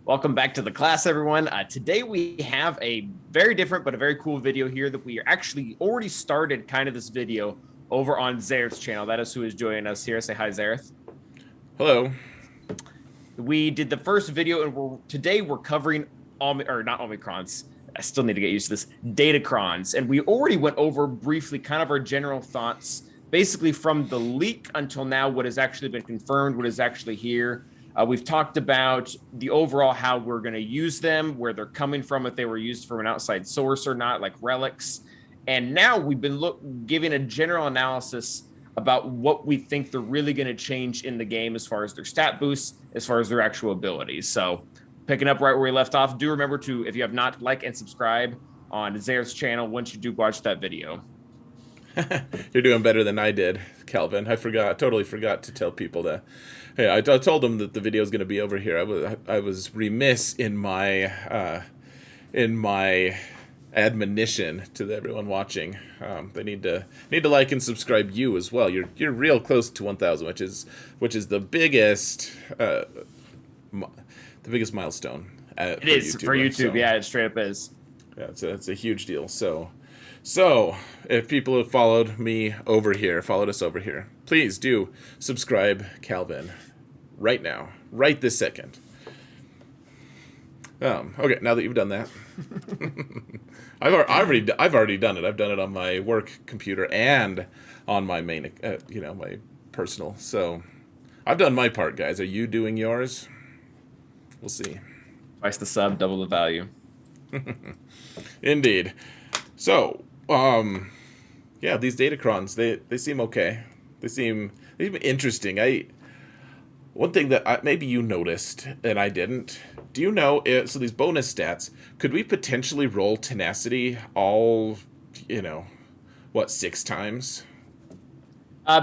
Welcome back to the class, everyone. Today we have a very different but a very cool video here that we are actually already started kind of this video over on Xaereth's channel. That is who is joining us here. Say hi, Xaereth. Hello. We did the first video, and today we're covering not Omicrons. I still need to get used to this. Datacrons, and we already went over briefly kind of our general thoughts, basically from the leak until now, what has actually been confirmed, what is actually here. We've talked about the overall how we're going to use them, where they're coming from, if they were used from an outside source or not, like relics. And now we've been giving a general analysis about what we think they're really going to change in the game as far as their stat boosts, as far as their actual abilities. So picking up right where we left off, do remember to, if you have not, like and subscribe on Xaereth's channel once you do watch that video. You're doing better than I did, Calvin. Totally forgot to tell people that. Hey, I told them that the video is going to be over here. I was remiss in my admonition to everyone watching. They need to like and subscribe you as well. You're real close to 1,000, which is the biggest milestone. It is for YouTube. So, yeah, it straight up is. Yeah, it's a huge deal. So, if people have followed us over here, please do subscribe, Calvin, right now, right this second. Okay, now that you've done that, I've already done it. I've done it on my work computer and on my main, my personal. So, I've done my part, guys. Are you doing yours? We'll see. Twice the sub, double the value. Indeed. So, these datacrons, they seem okay. They seem interesting. One thing that maybe you noticed and I didn't. Do you know? So these bonus stats, could we potentially roll tenacity all, 6 times?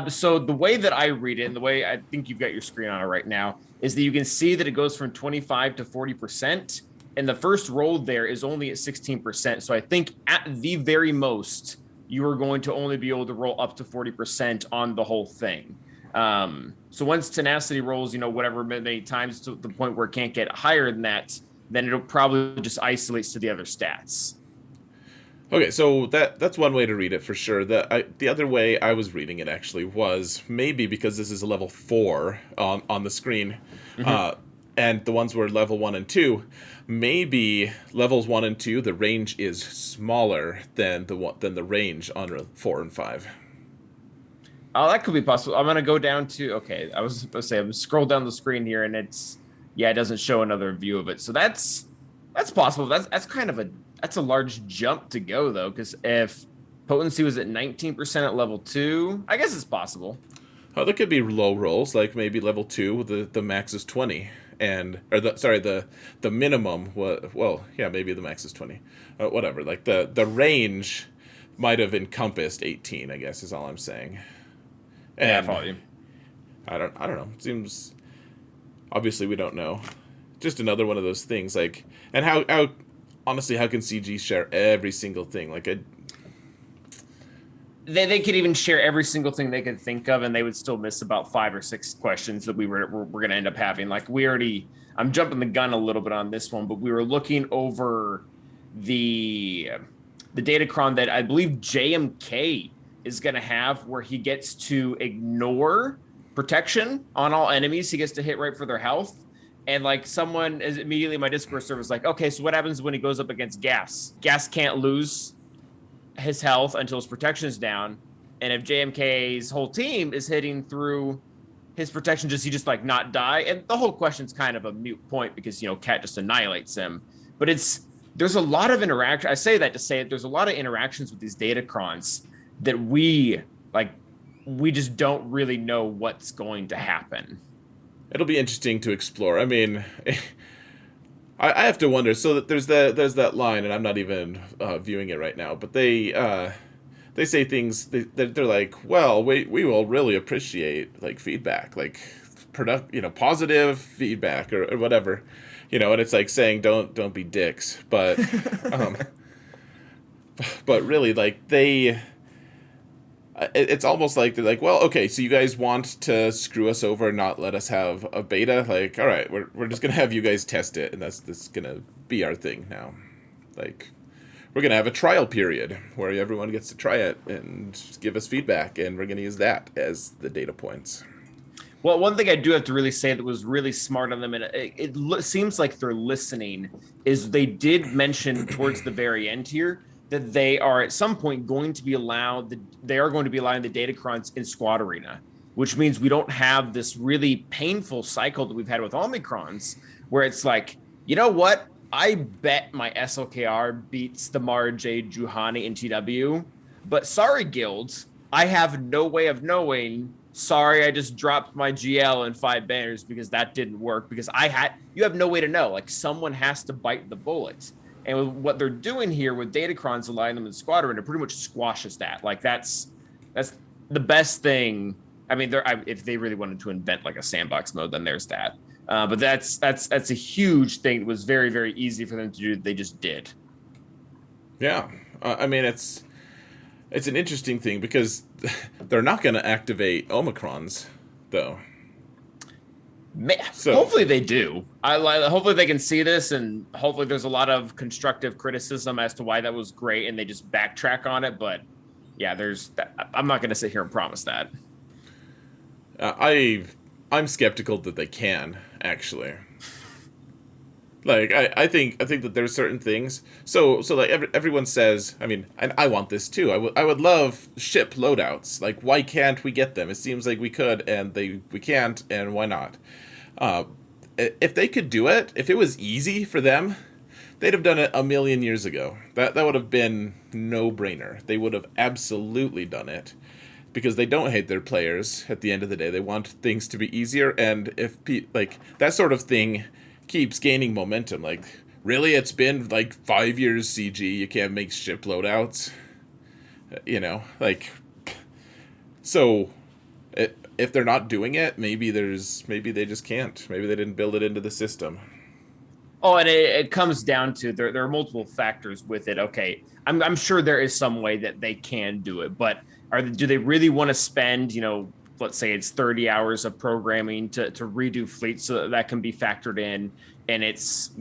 So the way that I read it, and the way I think you've got your screen on it right now, is that you can see that it goes from 25 to 40%. And the first roll there is only at 16%. So I think at the very most, you are going to only be able to roll up to 40% on the whole thing. So once tenacity rolls, whatever many times to the point where it can't get higher than that, then it'll probably just isolates to the other stats. Okay, so that's one way to read it for sure. The other way I was reading it actually was maybe because this is a level 4 on the screen, and the ones were level 1 and 2. Maybe levels 1 and 2, the range is smaller than the range on 4 and 5. Oh, that could be possible. I'm gonna go down to I was supposed to say I'm scroll down the screen here, and it doesn't show another view of it. So that's possible. That's kind of a large jump to go though, because if potency was at 19% at level 2, I guess it's possible. Oh, there could be low rolls, like maybe level 2, the max is 20. The minimum maybe the max is 20. Whatever, like the range might have encompassed 18, I guess is all I'm saying. And yeah, I follow you. I don't know. It seems, obviously we don't know. Just another one of those things, like, and how honestly, how can CG share every single thing? Like They could even share every single thing they could think of, and they would still miss about 5 or 6 questions that we're going to end up having. Like I'm jumping the gun a little bit on this one, but we were looking over the datacron that I believe JMK is going to have, where he gets to ignore protection on all enemies. He gets to hit right for their health. And like someone is immediately in my Discord server is like, okay, so what happens when he goes up against Gas? Gas can't lose his health until his protection is down, and if JMK's whole team is hitting through his protection, he just like not die? And the whole question's kind of a moot point because Cat just annihilates him. But there's a lot of interaction. I say that to say that there's a lot of interactions with these datacrons that we just don't really know what's going to happen. It'll be interesting to explore. I mean, I have to wonder. So that there's that line, and I'm not even viewing it right now. But they say things. They're like, well, we will really appreciate like feedback, like positive feedback or whatever, And it's like saying don't be dicks, but but really like they. it's almost like they're like, well, okay, so you guys want to screw us over and not let us have a beta? Like, all right, we're just gonna have you guys test it, and that's gonna be our thing now. Like, we're gonna have a trial period where everyone gets to try it and give us feedback, and we're gonna use that as the data points. Well, one thing I do have to really say that was really smart on them, and seems like they're listening, is they did mention towards the very end here that they are at some point going to be allowed, they are going to be allowing the datacrons in Squad Arena, which means we don't have this really painful cycle that we've had with Omicrons, where it's like, you know what? I bet my SLKR beats the Mara J, Juhani, and TW, but sorry, guilds, I have no way of knowing. Sorry, I just dropped my GL and 5 banners because that didn't work, because you have no way to know. Like, someone has to bite the bullet. And with what they're doing here with datacrons, allowing them in Squadron, it pretty much squashes that. Like, that's the best thing. I mean, if they really wanted to invent like a sandbox mode, then there's that. But that's a huge thing. It was very, very easy for them to do. They just did. Yeah, I mean, it's an interesting thing because they're not going to activate Omicrons, though. So hopefully they do. Hopefully they can see this, and hopefully there's a lot of constructive criticism as to why that was great, and they just backtrack on it. But yeah, I'm not going to sit here and promise that. I'm skeptical that they can actually. Like, I think that there's certain things. So like everyone says, I mean, and I want this too. I would love ship loadouts. Like, why can't we get them? It seems like we could, and we can't, and why not? If they could do it, if it was easy for them, they'd have done it a million years ago. That would have been no brainer. They would have absolutely done it. Because they don't hate their players at the end of the day. They want things to be easier, and if like that sort of thing keeps gaining momentum. Like, really, it's been like 5 years CG, you can't make ship loadouts, you know, like, so if they're not doing it, maybe they just can't, maybe they didn't build it into the system. Oh, and it comes down to there are multiple factors with it. Okay, I'm sure there is some way that they can do it, but do they really want to spend, let's say it's 30 hours of programming to redo fleets so that can be factored in, and it's,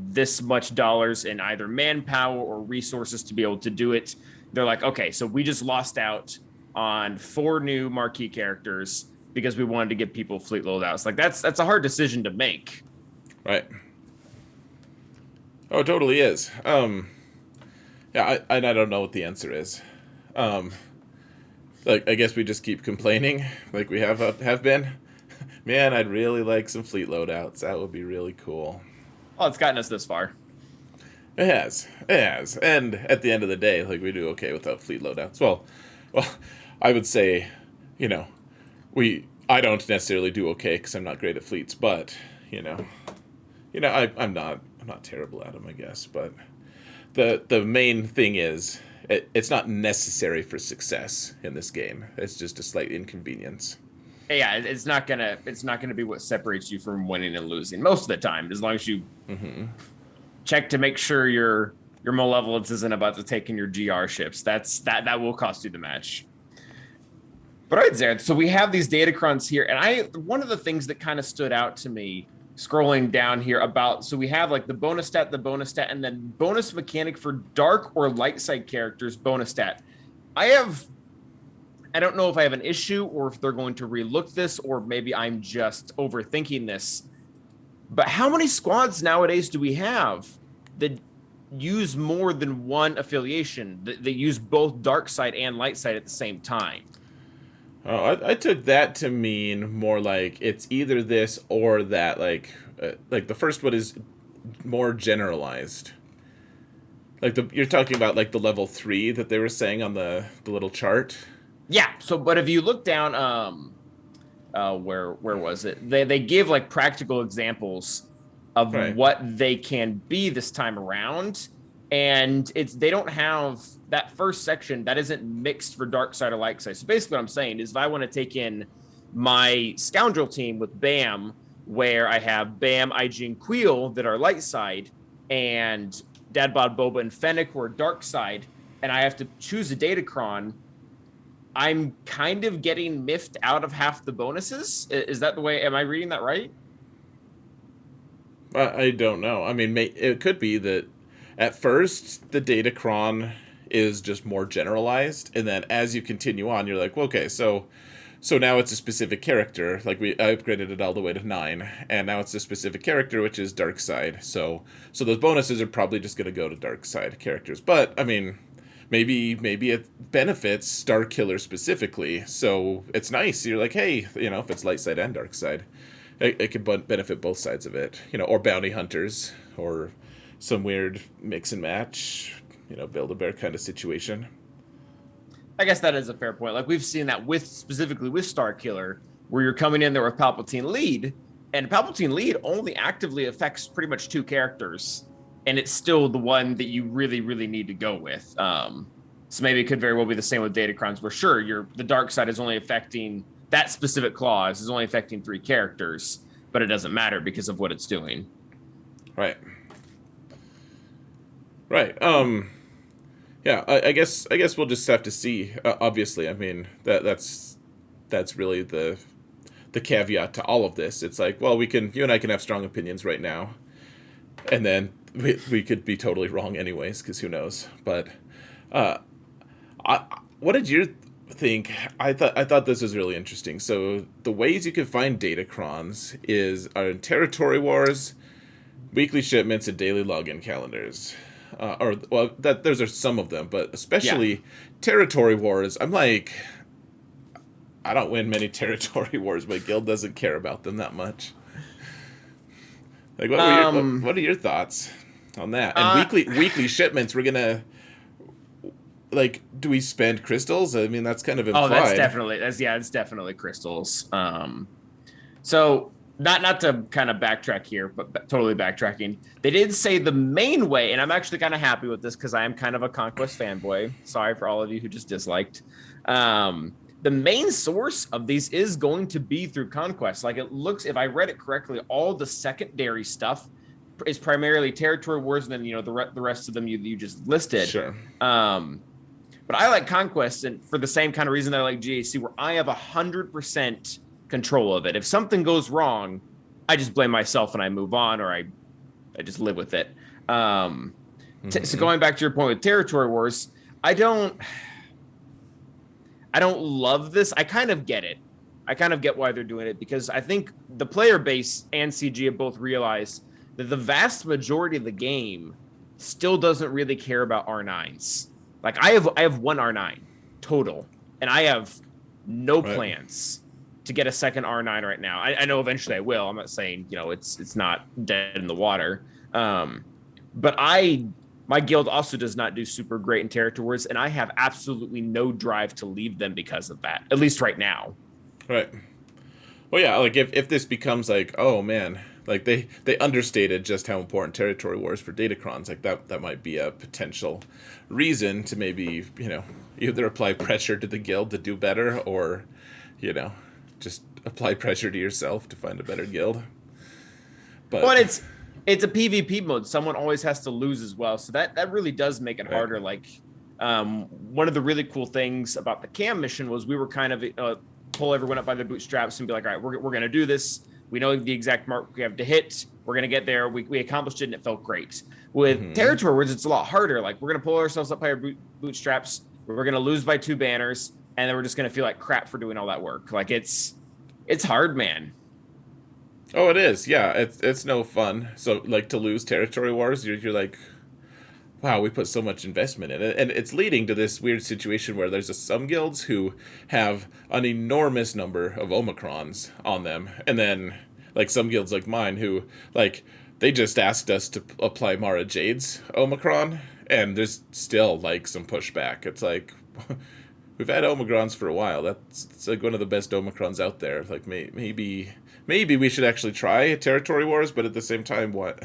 this much dollars in either manpower or resources to be able to do it. They're like, okay, so we just lost out on 4 new marquee characters because we wanted to give people fleet loadouts. Like, that's a hard decision to make. Right. Oh, it totally is. Yeah, I don't know what the answer is. Like, I guess we just keep complaining, like we have been. Man, I'd really like some fleet loadouts. That would be really cool. Oh, it's gotten us this far. It has. And at the end of the day, like, we do okay without fleet loadouts. Well, I would say, I don't necessarily do okay because I'm not great at fleets, but I'm not terrible at them, I guess. But the main thing is, it's not necessary for success in this game. It's just a slight inconvenience. Yeah, it's not gonna be what separates you from winning and losing most of the time, as long as you check to make sure your malevolence isn't about to take in your GR ships. That will cost you the match. But all right, Xaereth, so we have these datacrons here, and one of the things that kind of stood out to me scrolling down here so we have like the bonus stat, and then bonus mechanic for dark or light side characters bonus stat. I don't know if I have an issue or if they're going to relook this, or maybe I'm just overthinking this, but how many squads nowadays do we have that use more than one affiliation, that use both dark side and light side at the same time? Oh, I took that to mean more like it's either this or that. Like the first one is more generalized. Like you're talking about like the level 3 that they were saying on the little chart. Yeah. So, but if you look down, where was it? They give like practical examples of what they can be this time around. And they don't have that first section that isn't mixed for dark side or light side. So basically what I'm saying is if I want to take in my scoundrel team with BAM, where I have BAM, IG, and Queel that are light side, and Dadbod, Boba, and Fennec who are dark side, and I have to choose a datacron, I'm kind of getting miffed out of half the bonuses. Is that the way? Am I reading that right? I don't know. I mean, it could be that at first the datacron is just more generalized, and then as you continue on, you're like, well, okay, so now it's a specific character. Like I upgraded it all the way to 9, and now it's a specific character, which is dark side. So those bonuses are probably just going to go to dark side characters. But I mean, maybe it benefits Star Killer specifically. So it's nice. You're like, hey, if it's light side and dark side, it could benefit both sides of it. Or bounty hunters, or some weird mix and match, Build-A-Bear kind of situation. I guess that is a fair point. Like we've seen that specifically with Star Killer, where you're coming in there with Palpatine lead, and Palpatine lead only actively affects pretty much 2 characters, and it's still the one that you really, really need to go with. So maybe it could very well be the same with datacrons, where sure, the dark side is only affecting that specific clause is only affecting 3 characters, but it doesn't matter because of what it's doing. Right. Right. Yeah, I guess we'll just have to see. Obviously, I mean that's really the caveat to all of this. It's like, well, you and I can have strong opinions right now, and then we could be totally wrong anyways, because who knows? But what did you think? I thought this was really interesting. So the ways you can find datacrons are in territory wars, weekly shipments, and daily login calendars. Those are some of them, but especially territory wars. I'm like, I don't win many territory wars. My guild doesn't care about them that much. Like, what are your thoughts on that? And weekly shipments, we're gonna, like, do we spend crystals? I mean, that's kind of implied. Oh, it's definitely crystals. So not to kind of backtrack here, but totally backtracking. They did say the main way, and I'm actually kind of happy with this because I am kind of a Conquest fanboy. Sorry for all of you who just disliked. The main source of these is going to be through Conquest. Like, it looks, if I read it correctly, all the secondary stuff is primarily territory wars, and then the rest of them you just listed. Sure. But I like Conquest, and for the same kind of reason that I like GAC, where I have 100% control of it. If something goes wrong, I just blame myself and I move on, or I just live with it. So going back to your point with territory wars, I don't love this. I kind of get it. I kind of get why they're doing it, because I think the player base and CG have both realized that the vast majority of the game still doesn't really care about R9s. Like I have 1 R9 total, and I have no plans to get a second R9 right now. I know eventually I will. I'm not saying, it's not dead in the water. But my guild also does not do super great in territory wars, and I have absolutely no drive to leave them because of that, at least right now. Right. Well, yeah, like if this becomes like, oh man, like they understated just how important territory wars for datacrons, like that might be a potential reason to maybe, either apply pressure to the guild to do better, or, just apply pressure to yourself to find a better guild. But it's a PvP mode. Someone always has to lose as well. So that really does make it harder. Like, one of the really cool things about the cam mission was we were kind of pull everyone up by their bootstraps and be like, all right, we're going to do this. We know the exact mark we have to hit. We're going to get there. We accomplished it, and it felt great. With territory wars, it's a lot harder. Like, we're going to pull ourselves up by our bootstraps. We're going to lose by 2 banners, and then we're just going to feel like crap for doing all that work. Like, it's hard, man. Oh, it is. Yeah, it's no fun. So, like, to lose territory wars, you're like, wow, we put so much investment in it. And it's leading to this weird situation where there's some guilds who have an enormous number of Omicrons on them. And then, like, some guilds like mine who, like, they just asked us to apply Mara Jade's Omicron, and there's still, like, some pushback. It's like, we've had Omicrons for a while. It's like one of the best Omicrons out there. Like, maybe we should actually try territory wars, but at the same time, what?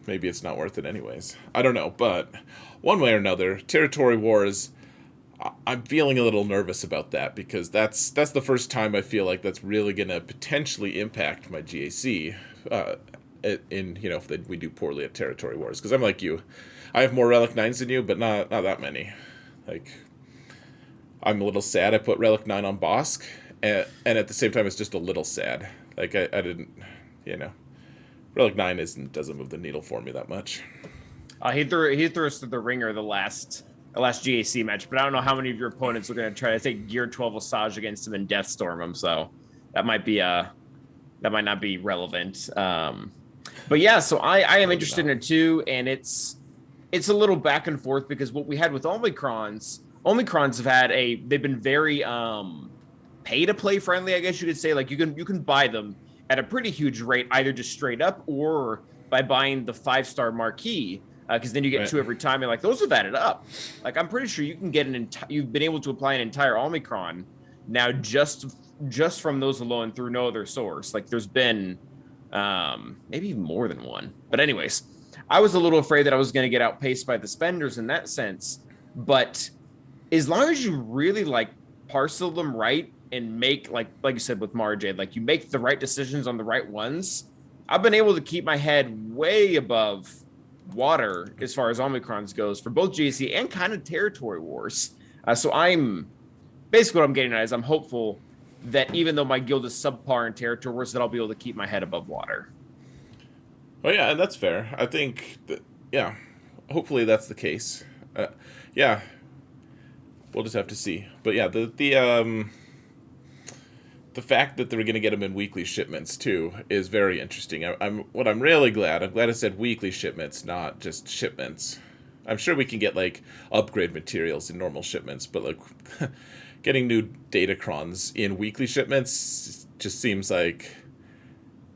Maybe it's not worth it anyways. I don't know, but one way or another, territory wars, I'm feeling a little nervous about that, because that's the first time I feel like that's really going to potentially impact my GAC if we do poorly at territory wars. Because I'm like you. I have more Relic 9s than you, but not that many. Like, I'm a little sad I put Relic 9 on Bosk, and at the same time, it's just a little sad. Like, I didn't, you know. Relic 9 doesn't move the needle for me that much. He threw us through the ringer the last GAC match, but I don't know how many of your opponents are going to try to take Gear 12 Asajj against him and Deathstorm him, so that might not be relevant. But yeah, so I am interested in it too, and it's a little back and forth because what we had with Omicrons they've been very pay to play friendly, I guess you could say. Like you can buy them at a pretty huge rate, either just straight up or by buying the 5-star marquee, because then you get 2 every time. And like those have added up. Like I'm pretty sure you can get you've been able to apply an entire Omicron now just from those alone through no other source. Like there's been maybe even more than one. But anyways, I was a little afraid that I was going to get outpaced by the spenders in that sense. But as long as you really like parcel them right and make like you said with Marjade, like you make the right decisions on the right ones, I've been able to keep my head way above water as far as Omicrons goes for both GC and kind of territory wars. So I'm basically what I'm getting at is I'm hopeful that even though my guild is subpar in territory wars, that I'll be able to keep my head above water. Well, yeah, and that's fair. I think that, yeah, hopefully that's the case. Yeah, we'll just have to see. But yeah, the fact that they're going to get them in weekly shipments too is very interesting. I'm really glad. I'm glad I said weekly shipments, not just shipments. I'm sure we can get like upgrade materials in normal shipments, but like getting new datacrons in weekly shipments just seems like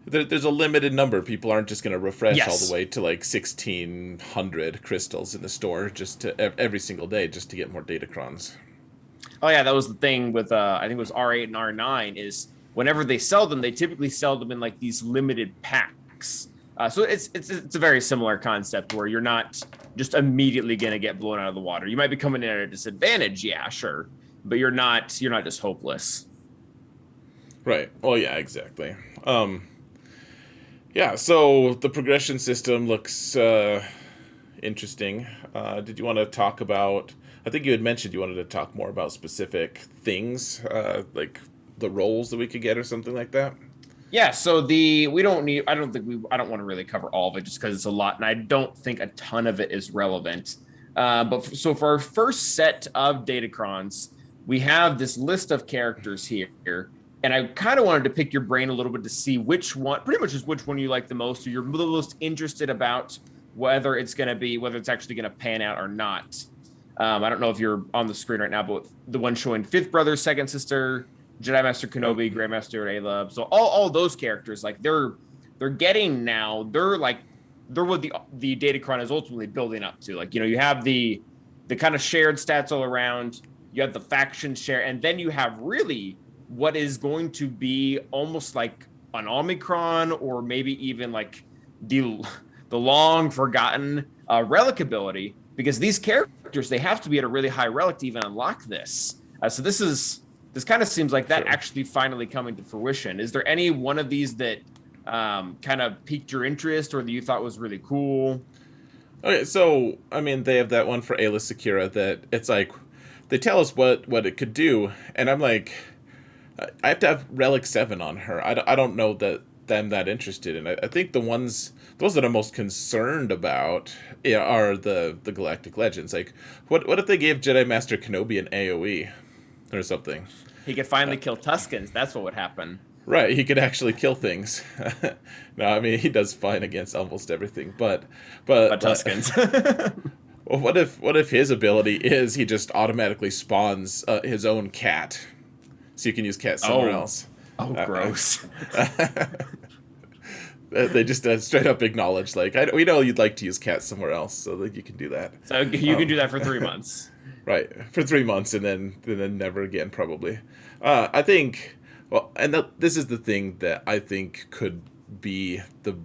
there's a limited number. People aren't just going to refresh all the way to like 1,600 crystals in the store just to every single day just to get more datacrons. Oh yeah, that was the thing with I think it was R8 and R9 is whenever they sell them, they typically sell them in like these limited packs. So it's a very similar concept where you're not just immediately going to get blown out of the water. You might be coming in at a disadvantage, yeah, sure, but you're not just hopeless. Right. Well, yeah, exactly. Yeah, so the progression system looks interesting. Did you want to talk about... I think you had mentioned you wanted to talk more about specific things, like the roles that we could get or something like that? Yeah, so I don't want to really cover all of it just because it's a lot, and I don't think a ton of it is relevant. So for our first set of datacrons, we have this list of characters here. And I kind of wanted to pick your brain a little bit to see which one you like the most, or you're the most interested about whether it's actually going to pan out or not. I don't know if you're on the screen right now, but the one showing Fifth Brother, Second Sister, Jedi Master Kenobi, Grandmaster Aleb. So all those characters, like they're what the datacron is ultimately building up to. Like, you have the kind of shared stats all around, you have the faction share, and then you have really what is going to be almost like an Omicron, or maybe even like the long forgotten relic ability, because these characters, they have to be at a really high relic to even unlock this. So this kind of seems like that actually finally coming to fruition. Is there any one of these that kind of piqued your interest or that you thought was really cool? Okay, so I mean, they have that one for Ayla Secura that it's like they tell us what it could do, and I'm like, I have to have Relic 7 on her. I don't know that I'm that interested in. I think those that I'm most concerned about are the Galactic Legends. Like, what if they gave Jedi Master Kenobi an AoE or something? He could finally kill Tuskens. That's what would happen. Right, he could actually kill things. No, I mean, he does fine against almost everything, but Tuskens. Well, what if his ability is he just automatically spawns his own cat? So you can use cat somewhere else. Oh, gross. They just straight up acknowledge, like, we know you'd like to use cat somewhere else, so that you can do that. So you can do that for 3 months. Right, for 3 months, and then never again, probably. I think, well, and this is the thing that I think could be the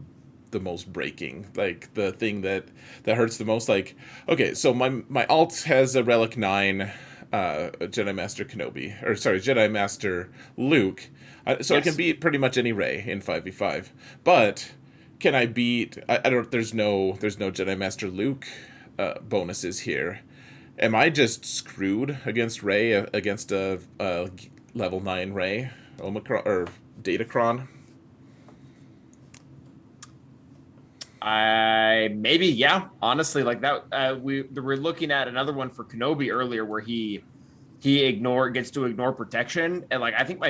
most breaking, like the thing that hurts the most. Like, okay, so my alt has a Relic 9, Jedi Master Kenobi, or sorry, Jedi Master Luke. So I can beat pretty much any Rey in 5v5. But can I beat? I don't. There's no Jedi Master Luke bonuses here, am I just screwed against Ray against a level 9 Ray Omicron or Datacron? Maybe, yeah. Honestly, like that, we were looking at another one for Kenobi earlier where he gets to ignore protection, and like I think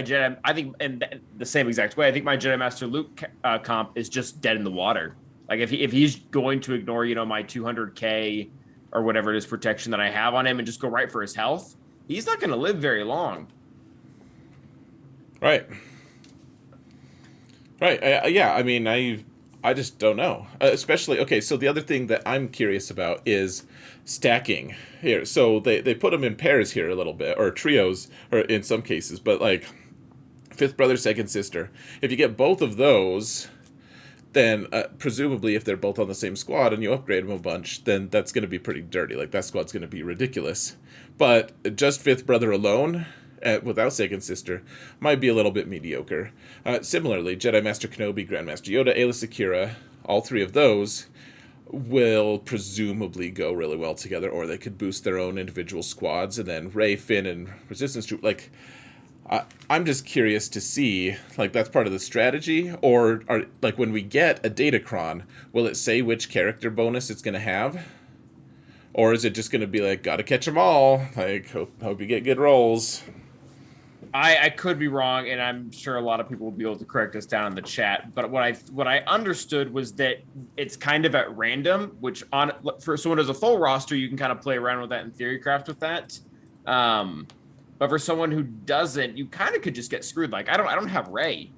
in the same exact way, I think my Jedi Master Luke comp is just dead in the water. Like if he's going to ignore my 200k or whatever it is protection that I have on him and just go right for his health, he's not going to live very long. Right. Right. Yeah. I mean, I just don't know. Especially, okay, so the other thing that I'm curious about is stacking here. So they put them in pairs here a little bit, or trios, or in some cases, but like fifth brother, second sister. If you get both of those, then presumably if they're both on the same squad and you upgrade them a bunch, then that's going to be pretty dirty. Like that squad's going to be ridiculous. But just fifth brother alone, without second sister, might be a little bit mediocre. Similarly, Jedi Master Kenobi, Grandmaster Yoda, Aayla Secura, all three of those will presumably go really well together, or they could boost their own individual squads, and then Rey, Finn, and Resistance Troop. Like, I'm just curious to see, like, that's part of the strategy, or like when we get a datacron, will it say which character bonus it's going to have? Or is it just going to be like, gotta catch them all? Like, hope you get good rolls. I could be wrong, and I'm sure a lot of people will be able to correct us down in the chat. But what I understood was that it's kind of at random, which for someone who has a full roster, you can kind of play around with that in Theorycraft with that. But for someone who doesn't, you kind of could just get screwed. Like I don't have Rey.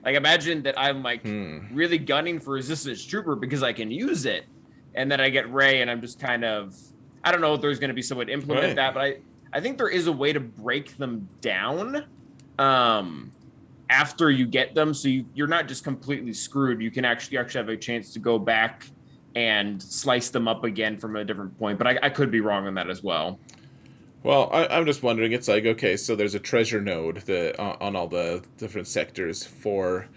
Like imagine that I'm like really gunning for Resistance Trooper because I can use it, and then I get Rey, and I'm just kind of, I don't know if there's going to be some way to implement that, but I think there is a way to break them down after you get them, so you're not just completely screwed. You actually have a chance to go back and slice them up again from a different point. But I could be wrong on that as well. Well, I'm just wondering. It's like, okay, so there's a treasure node on all the different sectors for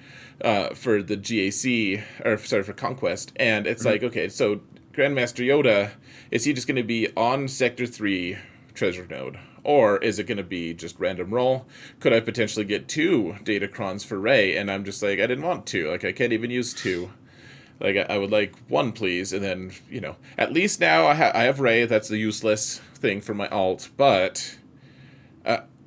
the GAC, or sorry, for Conquest, and it's like, okay, so Grandmaster Yoda, is he just going to be on Sector 3 treasure node, or is it going to be just random roll? Could I potentially get 2 datacrons for Rey, and I'm just like, I didn't want 2, like I can't even use 2, like I would like 1 please, and then at least now I have Rey. That's the useless thing for my alt, but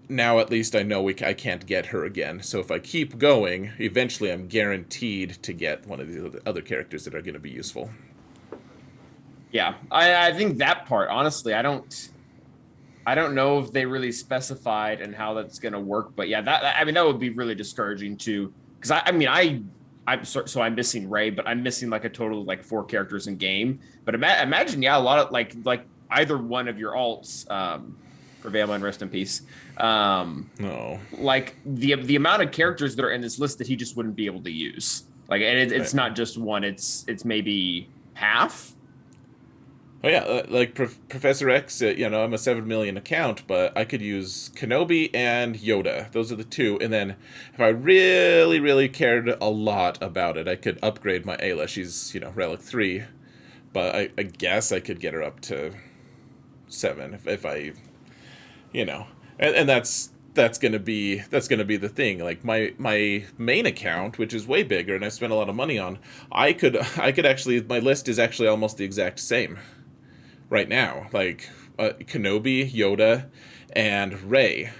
now at least I know I can't get her again. So if I keep going, eventually I'm guaranteed to get one of the other characters that are going to be useful. Yeah, I think that part, honestly, I don't know if they really specified and how that's going to work, but yeah, that would be really discouraging too. Because I'm missing Rey, but I'm missing like a total of like 4 characters in game. But imagine, a lot of like either one of your alts, for Veilman, rest in peace. No, like the amount of characters that are in this list that he just wouldn't be able to use. Like, and it's not just one; it's maybe half. Oh yeah, like Professor X, I'm a 7 million account, but I could use Kenobi and Yoda. Those are the 2. And then if I really, really cared a lot about it, I could upgrade my Aayla. She's, Relic 3. But I guess I could get her up to 7 if I, and that's gonna be the thing. Like my main account, which is way bigger and I spent a lot of money on, I could actually, my list is actually almost the exact same right now, like Kenobi, Yoda, and Rey,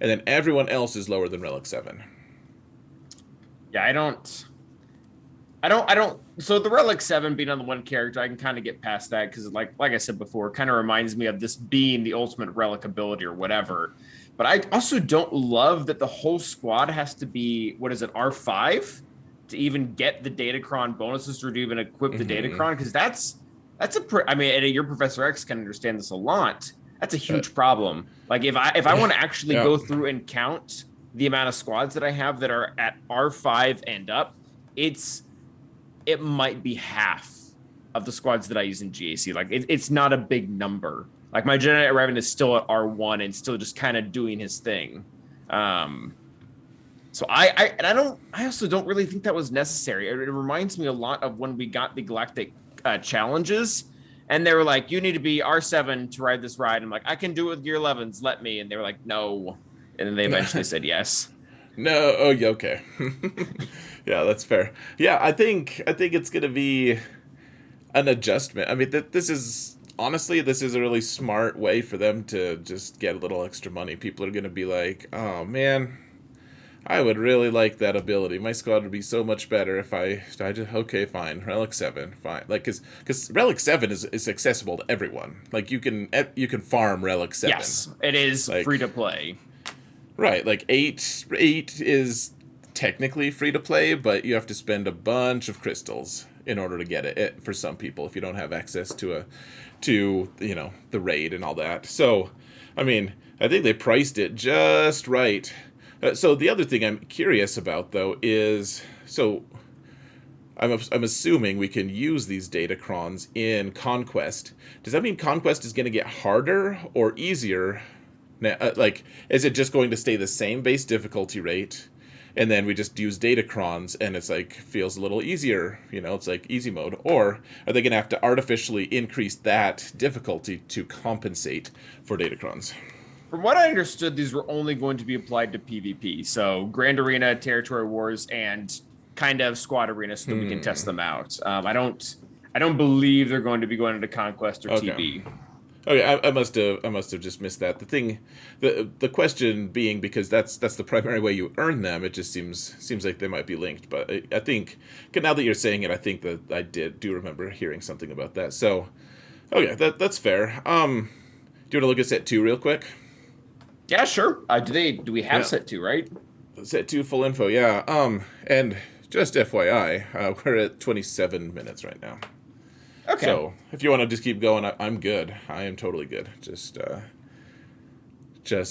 and then everyone else is lower than Relic 7. Yeah, I don't. So the Relic 7 being on the one character, I can kind of get past that because, like I said before, it kind of reminds me of this being the ultimate Relic ability or whatever. But I also don't love that the whole squad has to be, what is it, R5 to even get the Datacron bonuses or to even equip the Datacron, because and your Professor X can understand this a lot. That's a huge problem. Like if I want to actually go through and count the amount of squads that I have that are at R5 and up, it might be half of the squads that I use in GAC. Like it's not a big number. Like my Jedi Revan is still at R1 and still just kind of doing his thing. So I also don't really think that was necessary. It reminds me a lot of when we got the Galactic challenges, And they were like, you need to be R7 to ride this ride. I'm like, I can do it with gear 11s. Let me. And they were like, no. And then they eventually said yes. No, oh yeah, okay. Yeah, that's fair. Yeah, I think it's gonna be an adjustment. I mean, this is honestly, this is a really smart way for them to just get a little extra money. People are gonna be like, oh man, I would really like that ability. My squad would be so much better if I just, okay, fine, Relic 7, fine. Like, because Relic 7 is accessible to everyone. Like, you can farm Relic 7. Yes, it is like, free to play. Right, like 8 is technically free to play, but you have to spend a bunch of crystals in order to get it for some people if you don't have access to the raid and all that. So, I mean, I think they priced it just right. So the other thing I'm curious about though is I'm assuming we can use these datacrons in Conquest. Does that mean Conquest is going to get harder or easier? Now, like, is it just going to stay the same base difficulty rate, and then we just use datacrons, and it's like feels a little easier? It's like easy mode. Or are they going to have to artificially increase that difficulty to compensate for datacrons? From what I understood, these were only going to be applied to PvP. So Grand Arena, Territory Wars, and kind of Squad Arena, so that we can test them out. I don't believe they're going to be going into Conquest or TB. Okay, I must have just missed that. The question being, because that's the primary way you earn them. It just seems like they might be linked. But I think now that you're saying it, I think that I do remember hearing something about that. So, okay, that's fair. Do you want to look at set 2 real quick? Yeah, sure. Do we have set 2, right? Set 2 full info, yeah. And just FYI, we're at 27 minutes right now. Okay. So if you want to just keep going, I'm good. I am totally good. Just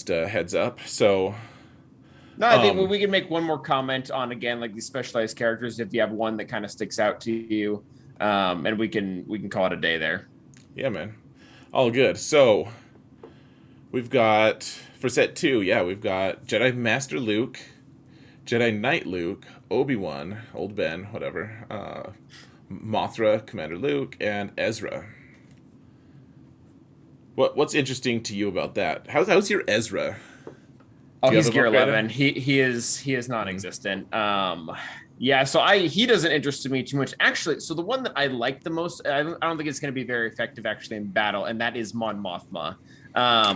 heads up. So. No, I think we can make one more comment on, again, like these specialized characters. If you have one that kind of sticks out to you, and we can call it a day there. Yeah, man. All good. So we've got, for set 2, yeah, we've got Jedi Master Luke, Jedi Knight Luke, Obi-Wan, Old Ben, whatever, Mothra, Commander Luke, and Ezra. What's interesting to you about that? How's your Ezra? Oh, he's gear 11. He is non-existent. Yeah, so he doesn't interest me too much. Actually, so the one that I like the most, I don't think it's going to be very effective actually in battle, and that is Mon Mothma. I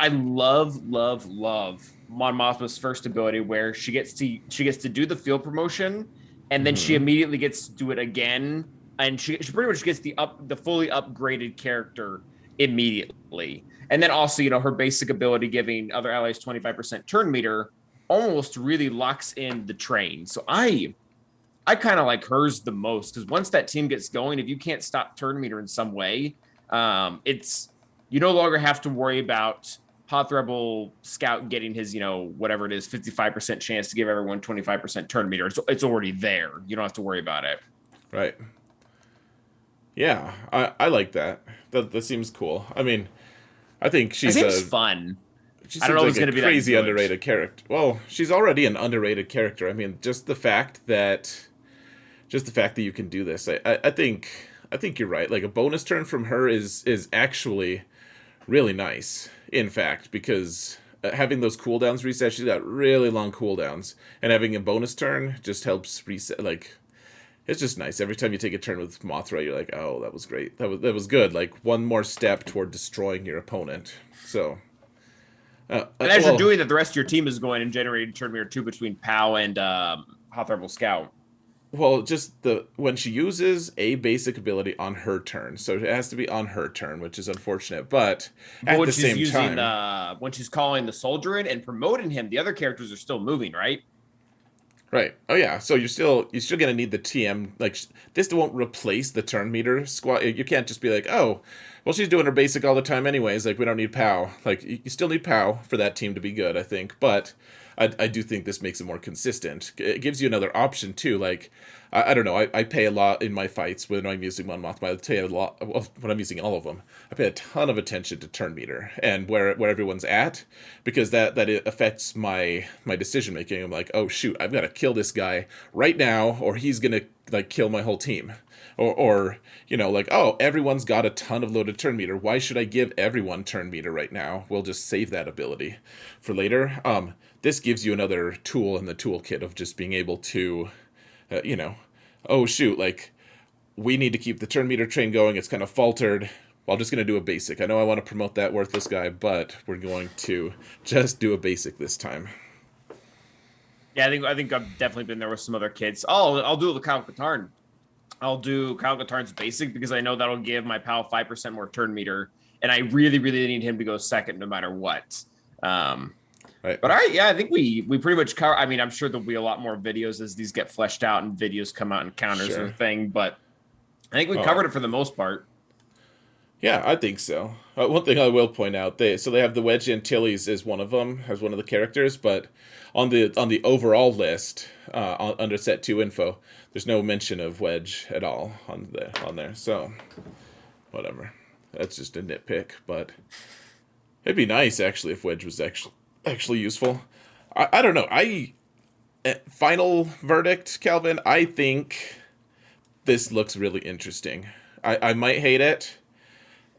love Mon Mothma's first ability, where she gets to do the field promotion, and then she immediately gets to do it again, and she pretty much gets the fully upgraded character immediately. And then also, her basic ability giving other allies 25% turn meter almost really locks in the train. So I kind of like hers the most, because once that team gets going, if you can't stop turn meter in some way, you no longer have to worry about Hoth Rebel Scout getting his, whatever it is, 55% chance to give everyone 25% turn meter. It's already there. You don't have to worry about it. Right. Yeah, I like that. That seems cool. I mean, I think she's fun. She seems like a crazy underrated character. Well, she's already an underrated character. I mean, just the fact that you can do this, I think you're right. Like, a bonus turn from her is actually really nice, in fact, because having those cooldowns reset, she's got really long cooldowns, and having a bonus turn just helps reset. Like, it's just nice. Every time you take a turn with Mothra, you're like, oh, that was great. That was good. Like, one more step toward destroying your opponent. So. And as you're doing that, the rest of your team is going and generating turn meter 2 between POW and Hoth Rebel Scout. Well, just when she uses a basic ability on her turn, so it has to be on her turn, which is unfortunate. But at the same time, when she's calling the soldier in and promoting him, the other characters are still moving, right? Right. Oh yeah. So you're still gonna need the TM. Like, this won't replace the turn meter squad. You can't just be like, oh, well, she's doing her basic all the time anyways. Like, we don't need POW. Like, you still need POW for that team to be good, I think. But I do think this makes it more consistent. It gives you another option too. Like, I don't know. I pay a lot in my fights when I'm using Mon Mothma. I pay a lot when I'm using all of them. I pay a ton of attention to turn meter and where everyone's at, because that affects my decision making. I'm like, oh shoot, I've got to kill this guy right now, or he's gonna like kill my whole team, or like, oh, everyone's got a ton of loaded turn meter. Why should I give everyone turn meter right now? We'll just save that ability for later. This gives you another tool in the toolkit of just being able to, oh shoot, like we need to keep the turn meter train going. It's kind of faltered. Well, I'm just going to do a basic. I know I want to promote that worthless guy, but we're going to just do a basic this time. Yeah, I think I've definitely been there with some other kids. Oh, I'll do the Kyle Katarn. I'll do Kyle Katarn's basic because I know that'll give my pal 5% more turn meter, and I really, really need him to go second no matter what. Right. But all right, yeah, I think we pretty much cover. I mean, I'm sure there'll be a lot more videos as these get fleshed out and videos come out and counters and thing, but I think we covered it for the most part. Yeah, I think so. One thing I will point out, they have the Wedge Antilles as one of them, as one of the characters, but on the overall list, under set 2 info, there's no mention of Wedge at all on there. So, whatever. That's just a nitpick, but it'd be nice actually if Wedge was actually useful. I don't know. Final verdict, Calvin. I think this looks really interesting. I might hate it.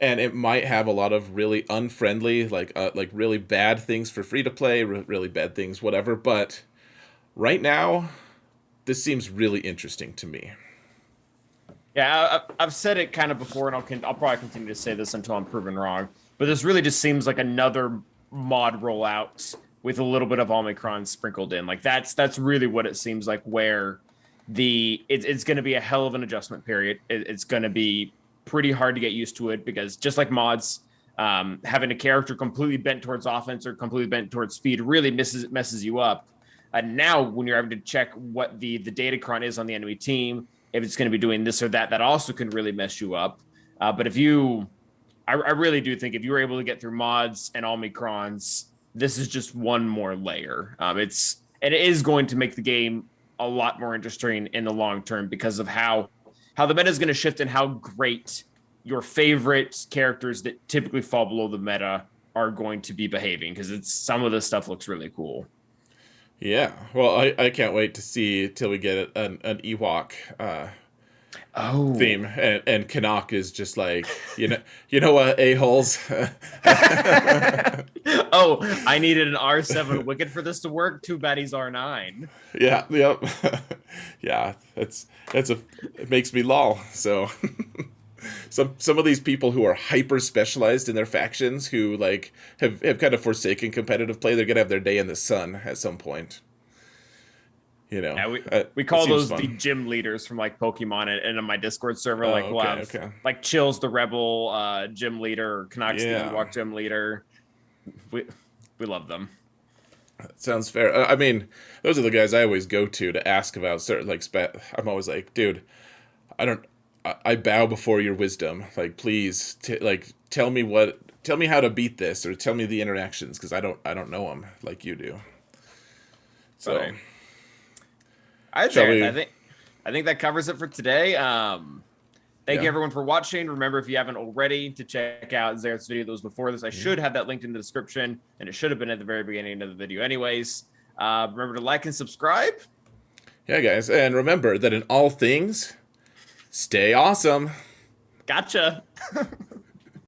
And it might have a lot of really unfriendly, like really bad things for free to play, really bad things, whatever. But right now, this seems really interesting to me. Yeah, I've said it kind of before, and I'll probably continue to say this until I'm proven wrong. But this really just seems like another mod rollout with a little bit of Omicron sprinkled in. Like that's really what it seems like. Where it's going to be a hell of an adjustment period. It's going to be pretty hard to get used to it because just like mods, having a character completely bent towards offense or completely bent towards speed really messes you up. And now when you're having to check what the datacron is on the enemy team, if it's going to be doing this or that also can really mess you up. But I really do think if you were able to get through mods and Omicrons, this is just one more layer. It is going to make the game a lot more interesting in the long term because of how the meta is going to shift and how great your favorite characters that typically fall below the meta are going to be behaving because some of this stuff looks really cool. Yeah, well, I can't wait to see till we get an Ewok theme, and Canuck is just like you know what, a-holes. Oh, I needed an R7 Wicked for this to work. Too bad he's R9. Yeah, yep. Yeah, it makes me lol. So some of these people who are hyper specialized in their factions who like have kind of forsaken competitive play, they're gonna have their day in the sun at some point. Yeah, we call those the gym leaders from like Pokemon and on my Discord server. Like Chill's the Rebel gym leader, or Canucks the Ewok gym leader. We love them. That sounds fair. I mean, those are the guys I always go to ask about certain I'm always like, dude, I bow before your wisdom. Like, please, tell me how to beat this, or tell me the interactions because I don't know them like you do. So. Right. All right, Xaereth, I think that covers it for today. Thank you everyone for watching. Remember, if you haven't already, to check out Xaereth's video that was before this. I should have that linked in the description, and it should have been at the very beginning of the video anyways. Remember to like and subscribe. Yeah, guys, and remember that in all things, stay awesome. Gotcha.